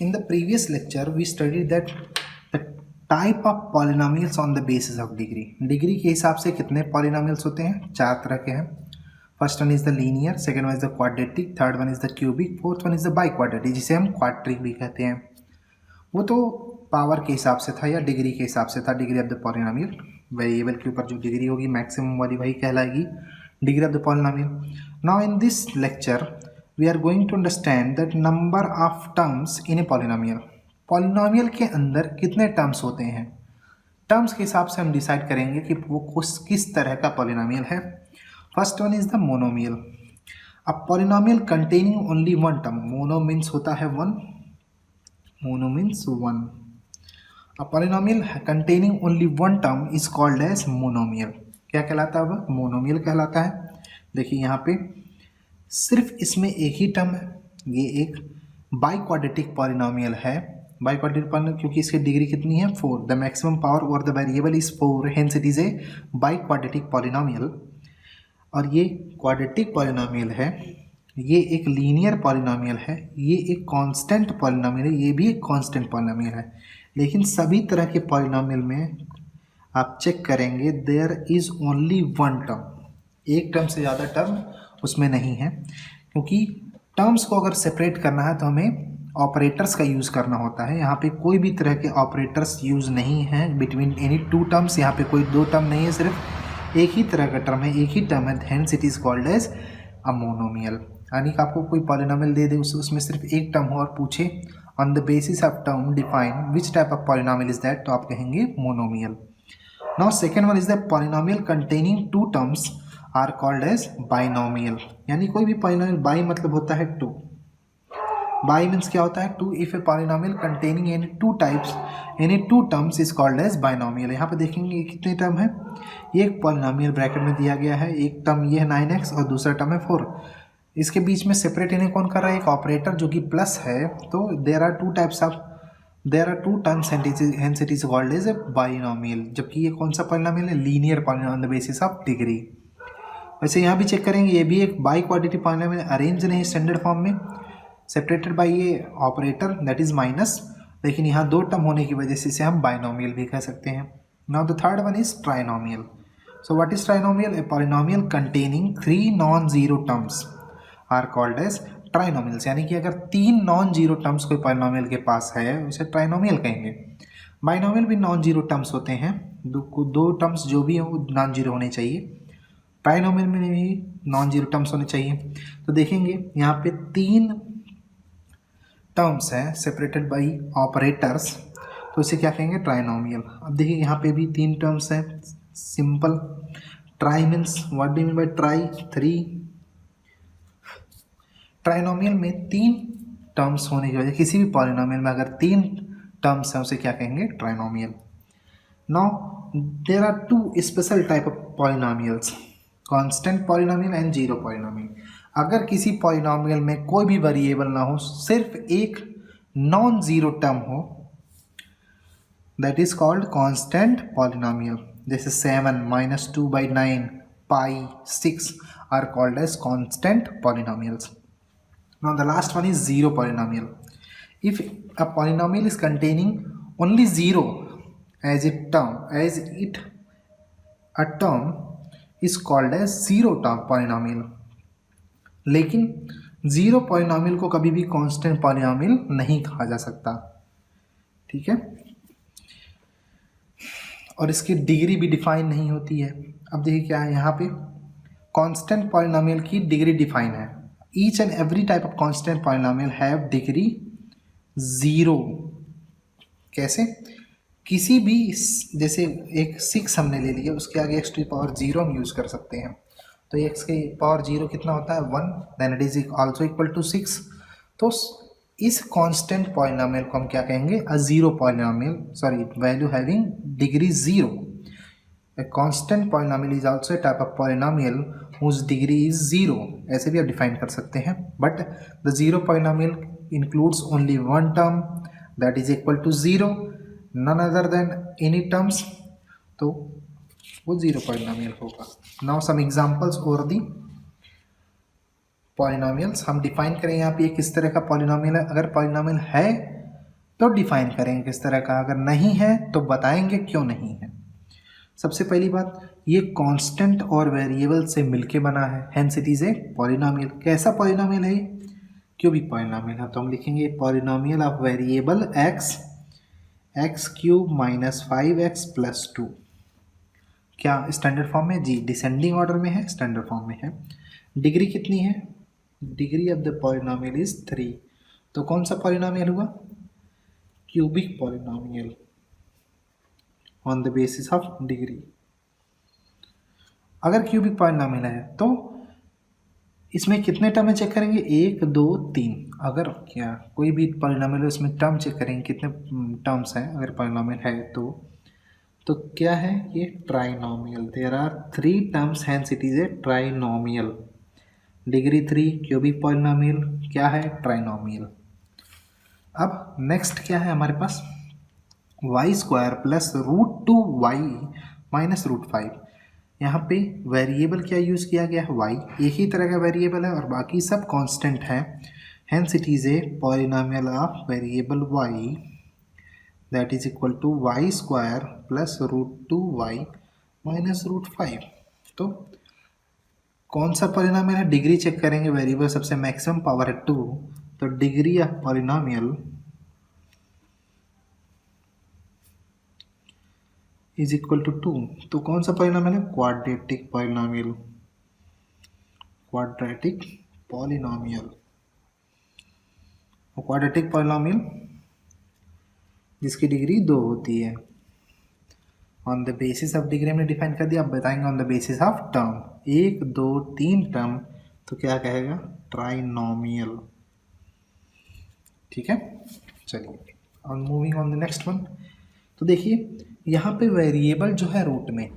In the previous lecture, we studied that the type of polynomials on the basis of degree. Degree के हिसाब से कितने polynomials होते हैं? 4 तरह के हैं. First one is the linear, second one is the quadratic, third one is the cubic, fourth one is the by quadratic, जिसे हम क्वाड्रिक भी कहते हैं. वो तो पावर के हिसाब से था या डिग्री के हिसाब से था. Degree of the polynomial, variable के ऊपर जो डिग्री होगी मैक्सिमम वाली वही कहलाएगी degree of the polynomial. Now in this lecture we are going to understand that number of terms in a polynomial. Polynomial के अंदर कितने टर्म्स होते हैं. टर्म्स के हिसाब से हम डिसाइड करेंगे कि वो किस तरह का पॉलिनोमियल है. First one is the monomial. A polynomial containing only one term. Mono means होता है one, mono means one. A polynomial containing only one term is called as monomial. क्या कहलाता है वह? मोनोमियल कहलाता है. देखिए यहाँ पे सिर्फ इसमें एक ही टर्म है. ये एक बाई क्वाड्रेटिक पॉलिनोमियल है. बाई क्वाड्रेटिक पॉलिनोमियल क्योंकि इसकी डिग्री कितनी है? 4. The maximum power over the variable is 4, hence it is A by quadratic polynomial. और ये क्वाड्रेटिक पॉलिनोमियल है, ये एक लीनियर पॉलिनोमियल है, ये एक कांस्टेंट पॉलिनोमियल है, ये भी एक कांस्टेंट पॉलिनोमियल है. लेकिन सभी तरह के पॉलिनोमियल में आप चेक करेंगे there is only one term. एक टर्म से ज़्यादा टर्म उसमें नहीं है, क्योंकि टर्म्स को अगर सेपरेट करना है तो हमें ऑपरेटर्स का यूज़ करना होता है. यहाँ पे कोई भी तरह के ऑपरेटर्स यूज़ नहीं है बिटवीन एनी टू टर्म्स. यहाँ पे कोई दो टर्म नहीं है, सिर्फ एक ही तरह का टर्म है, एक ही टर्म है. Hence it is called as a monomial. यानी कि आपको कोई पॉलिनोमियल दे दे, उसमें सिर्फ एक टर्म हो और पूछे on the basis of term define which type of polynomial is that, तो आप कहेंगे monomial. Now second one is the polynomial containing two terms are called as binomial. यानी कोई भी पॉलिनोमियल, बाई मतलब होता है टू. बाई मीन्स क्या होता है? Two. If a polynomial containing any two types any two terms is called as binomial. यहाँ पे देखेंगे कितने टर्म है. एक पॉलिनोमियल ब्रैकेट में दिया गया है, एक टर्म ये है 9x और दूसरा टर्म है 4. इसके बीच में सेपरेट इन्हें कौन कर रहा है? एक ऑपरेटर जो कि प्लस है. तो there are two types of, there are two terms hence it is called as a binomial. जबकि ये कौन सा पॉलिनोमियल है? Linear polynomial on the basis of degree. वैसे यहाँ भी चेक करेंगे, ये भी एक बाई क्वाड्रेटिक पॉलिनोमियल, अरेंज नहीं स्टैंडर्ड फॉर्म में, सेपरेटेड बाई ये ऑपरेटर दैट इज माइनस. लेकिन यहाँ दो टर्म होने की वजह से इसे हम बाइनोमियल भी कह सकते हैं. Now the third one is trinomial. So what is trinomial? A polynomial containing 3 non zero terms are called as trinomials. यानी कि अगर 3 नॉन जीरो टर्म्स कोई पॉलिनोमियल के पास है उसे ट्राइनोमियल कहेंगे. बाइनोमियल भी नॉन जीरो टर्म्स होते हैं, दो टर्म्स जो भी हो नॉन जीरो होने चाहिए. ट्राइनोमियल में भी नॉन जीरो टर्म्स होने चाहिए. तो देखेंगे यहाँ पे 3 टर्म्स हैं सेपरेटेड बाई ऑपरेटर्स, तो इसे क्या कहेंगे? ट्राइनोमियल. अब देखिए यहाँ पे भी 3 टर्म्स हैं. Simple try means what do you mean by try? 3. Trinomial में 3 टर्म्स होने की वजह, किसी भी पॉलिनोमियल में अगर 3 टर्म्स हैं उसे क्या कहेंगे? Trinomial. Now there are 2 special type of polynomials, constant polynomial and zero polynomial. अगर किसी पॉलिनोमियल में कोई भी वेरिएबल ना हो, सिर्फ एक नॉन जीरो टर्म हो, that is called constant polynomial. जैसे 7 -2/9 pi 6 are called as constant polynomials. Now the last one is zero polynomial. If a polynomial is containing only zero as it a term is called as zero term polynomial. लेकिन zero polynomial को कभी भी constant polynomial नहीं कहा जा सकता. ठीक है, और इसकी डिग्री भी डिफाइन नहीं होती है. अब देखिए क्या है यहाँ पे, कांस्टेंट पॉलिनोमियल की डिग्री डिफाइन है. Each and every type of constant polynomial have degree 0. कैसे? किसी भी, जैसे एक 6 हमने ले लिया, उसके आगे x टू पावर 0 हम यूज़ कर सकते हैं. तो x के पावर 0 कितना होता है? 1. Then it is also equal to 6. तो इस कांस्टेंट पॉलिनोमियल को हम क्या कहेंगे? A zero polynomial, sorry, value having degree 0. A constant polynomial is also a type of polynomial whose degree is 0. ऐसे भी आप डिफाइन कर सकते हैं. But the zero polynomial includes only one term that is equal to 0, none other than any terms, तो वो zero polynomial होगा. Now some examples और दी पॉलिनोमियल्स हम डिफाइन करें. यहाँ पे किस तरह का पॉलिनोमियल है? अगर पॉलिनोमियल है तो डिफाइन करेंगे किस तरह का, अगर नहीं है तो बताएंगे क्यों नहीं है। सबसे पहली बात, ये कांस्टेंट और वेरिएबल से मिलके बना है, hence it is a polynomial. कैसा पॉलिनोमियल है? क्यूबिक पॉलिनोमियल है। तो हम लिखेंगे polynomial of variable x, x cube minus 5x plus 2। क्या स्टैंडर्ड फॉर्म में? जी डिसेंडिंग ऑर्डर में है, स्टैंडर्ड फॉर्म में है। डिग्री कितनी है? Degree of the polynomial is 3। तो कौन सा पॉलिनोमियल हुआ? Cubic polynomial on the basis of degree. अगर क्यूबिक पॉलिनोमियल है तो इसमें कितने टर्म चेक करेंगे? 1 2 3। अगर क्या कोई भी पॉलिनोमियल है उसमें टर्म चेक करेंगे कितने टर्म्स हैं, अगर पॉलिनोमियल है तो क्या है ये? Trinomial. There are 3 terms, hence it is a trinomial. Degree 3, cubic polynomial, क्या है? ट्राइनोमियल। अब नेक्स्ट क्या है हमारे पास? Y square plus √2y minus √5। यहाँ पे वेरिएबल क्या यूज़ किया गया है? y। एक ही तरह का वेरिएबल है और बाकी सब कांस्टेंट है, hence it is a polynomial of variable y that is equal to y square plus √2y minus √5। तो कौन सा पॉलिनोमियल है? डिग्री चेक करेंगे, वेरिएबल सबसे मैक्सिमम पावर है 2, तो degree of polynomial is equal to 2। तो कौन सा पॉलिनोमियल है? Quadratic polynomial, quadratic polynomial. और क्वाड्रेटिक पॉलिनोमियल जिसकी डिग्री 2 होती है। On the basis of degree हमने डिफाइन कर दिया, अब बताएंगे on the basis of term. 1 2 3 term तो क्या कहेगा? ट्राइनोमियल। ठीक है, चलिए on moving on the next one. तो देखिए यहाँ पे वेरिएबल जो है रूट में,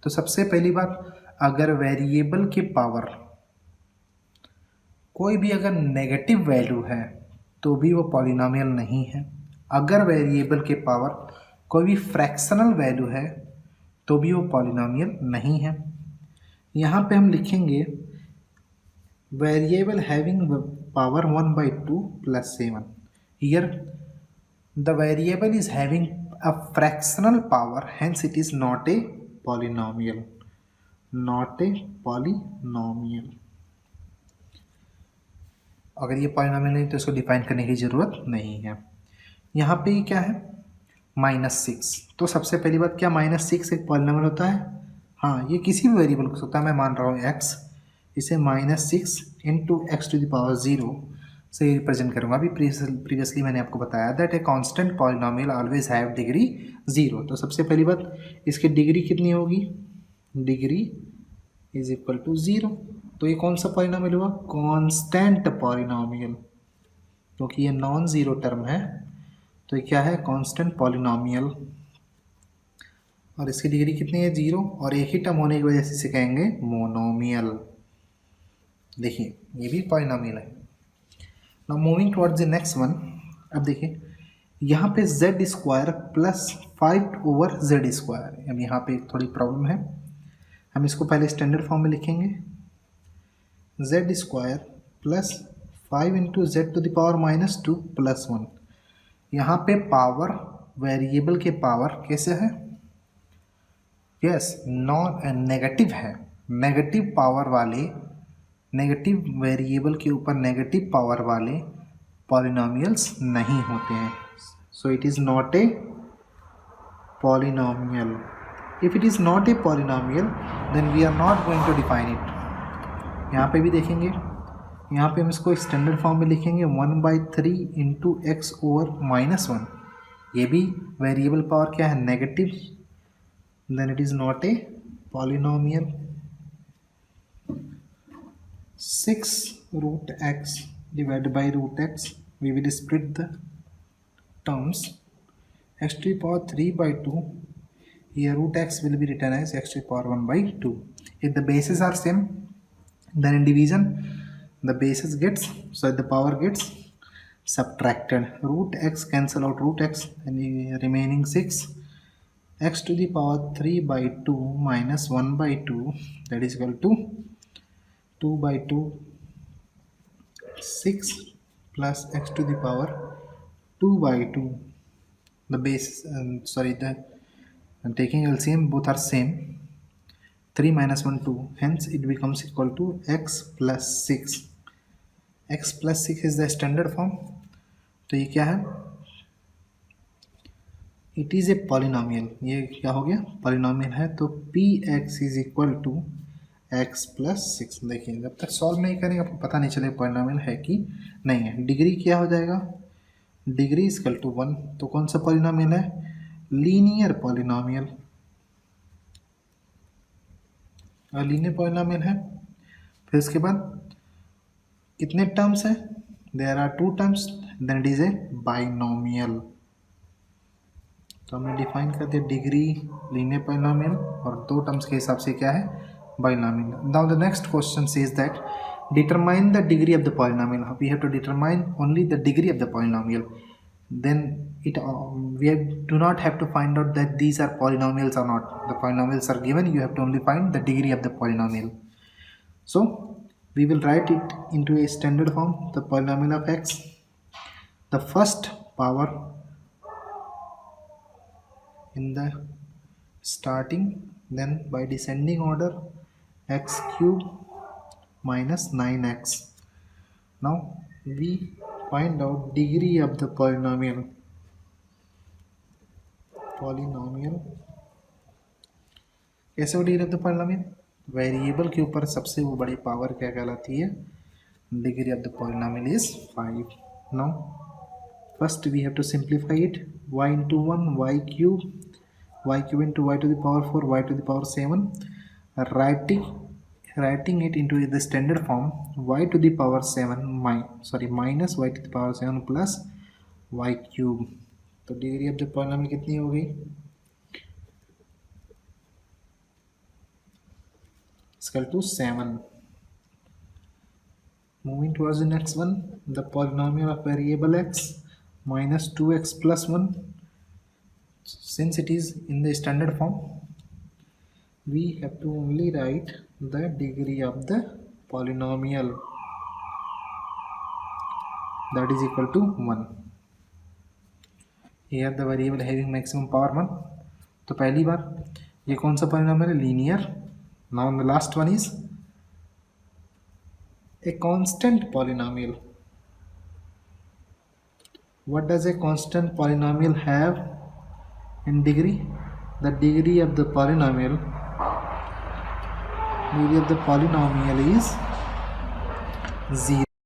तो सबसे पहली बात, अगर वेरिएबल के पावर कोई भी अगर नेगेटिव वैल्यू है तो भी वो पॉलिनोमियल नहीं है। अगर वेरिएबल के पावर कोई भी फ्रैक्शनल वैल्यू है तो भी वो पॉलिनोमियल नहीं है। यहाँ पे हम लिखेंगे variable having power 1/2 plus 7। Here the variable is having a fractional power, hence it is not a polynomial, not a polynomial। अगर ये पॉलिनोमियल नहीं तो इसको डिफाइन करने की ज़रूरत नहीं है। यहाँ पे क्या है? -6। तो सबसे पहली बात, क्या -6 एक पॉलिनोमियल होता है? हाँ, ये किसी भी वेरिएबल हो सकता है। मैं मान रहा हूँ x, इसे -6 into x to the power 0 से रिप्रेजेंट करूँगा। अभी प्रीवियसली मैंने आपको बताया that a constant polynomial always have degree 0। तो सबसे पहली बात, इसकी डिग्री कितनी होगी? Degree is equal to 0। तो ये कौन सा पॉलिनोमियल हुआ? कांस्टेंट पॉलिनोमियल, क्योंकि ये नॉन ज़ीरो टर्म है तो ये क्या है? Constant polynomial. और इसकी डिग्री कितनी है? 0। और एक ही टर्म होने की वजह से इसे कहेंगे मोनोमियल। देखिए ये भी पॉलिनोमियल है। Now moving towards the next one. अब देखिए यहाँ पे z स्क्वायर प्लस 5/z²। अब यहाँ पे थोड़ी प्रॉब्लम है, हम इसको पहले स्टैंडर्ड फॉर्म में लिखेंगे। z square plus 5 into z to the power -2 plus 1। यहाँ पे पावर, वेरिएबल के पावर कैसे है? यस, नॉन नेगेटिव है। नेगेटिव पावर वाले, नेगेटिव वेरिएबल के ऊपर नेगेटिव पावर वाले पॉलिनोमियल्स नहीं होते हैं। So it is not a polynomial. If it is not a polynomial then we are not going to define it. यहाँ पे भी देखेंगे, यहाँ पे हम इसको स्टैंडर्ड फॉर्म में लिखेंगे 1/3 इंटू एक्स ओवर -1। ये भी वेरिएबल पावर क्या है? Negative, then it is not a polynomial. 6 root x divided by root x, we will split the terms, x to the power 3/2, here root x will be written as x to the power 1/2. If the bases are same, then in division the bases gets, so the power gets subtracted. Root x cancel out root x and the remaining 6, x to the power 3/2 minus 1/2, that is equal to 2/2, 6 plus x to the power 2 by 2, the base the taking LCM both are same, 3 minus 1 2, hence it becomes equal to x plus 6. x plus 6 is the standard form, तो ये क्या है, it is a polynomial, ये क्या हो गया polynomial है, तो P x is equal to x plus 6. देखिए जब तक सॉल्व नहीं करेंगे आपको पता नहीं चलेगा पॉलिनोमियल है कि नहीं है. डिग्री क्या हो जाएगा, डिग्री इज इक्वल टू 1, तो कौन सा पॉलिनोमियल है, लीनियर पॉलिनोमियल, लीनियर पॉलिनोमियल है. फिर उसके बाद कितने टर्म्स हैं, there are 2 terms, then it is a binomial. तो हमने डिफाइन कर दिया डिग्री लीनियर पॉलिनोमियल और 2 टर्म्स के हिसाब से क्या है binomial. Now the next question says that determine the degree of the polynomial. We have to determine only the degree of the polynomial. Then do not have to find out that these are polynomials or not. The polynomials are given, you have to only find the degree of the polynomial. So we will write it into a standard form. The polynomial of x, the first power in the starting, then by descending order x cube minus 9x. Now we find out degree of the polynomial. कैसे हो degree of the polynomial, variable के ऊपर सबसे वो बड़ी power क्या कहलाती है, degree of the polynomial is 5. Now first we have to simplify it, y into 1 y cube into y to the power 4 y to the power 7, writing it into the standard form, y to the power 7 minus y to the power 7 plus y cube. तो degree of the polynomial कितनी हो गई, equal to 7. Moving towards the next one, the polynomial of variable x minus 2x plus 1. Since it is in the standard form, we have to only write the degree of the polynomial, that is equal to 1. Here the variable having maximum power 1. तो पहली बार ये कौन सा polynomial है, linear. Now the last one is a constant polynomial. What does a constant polynomial have in degree? The degree of the polynomial is 0.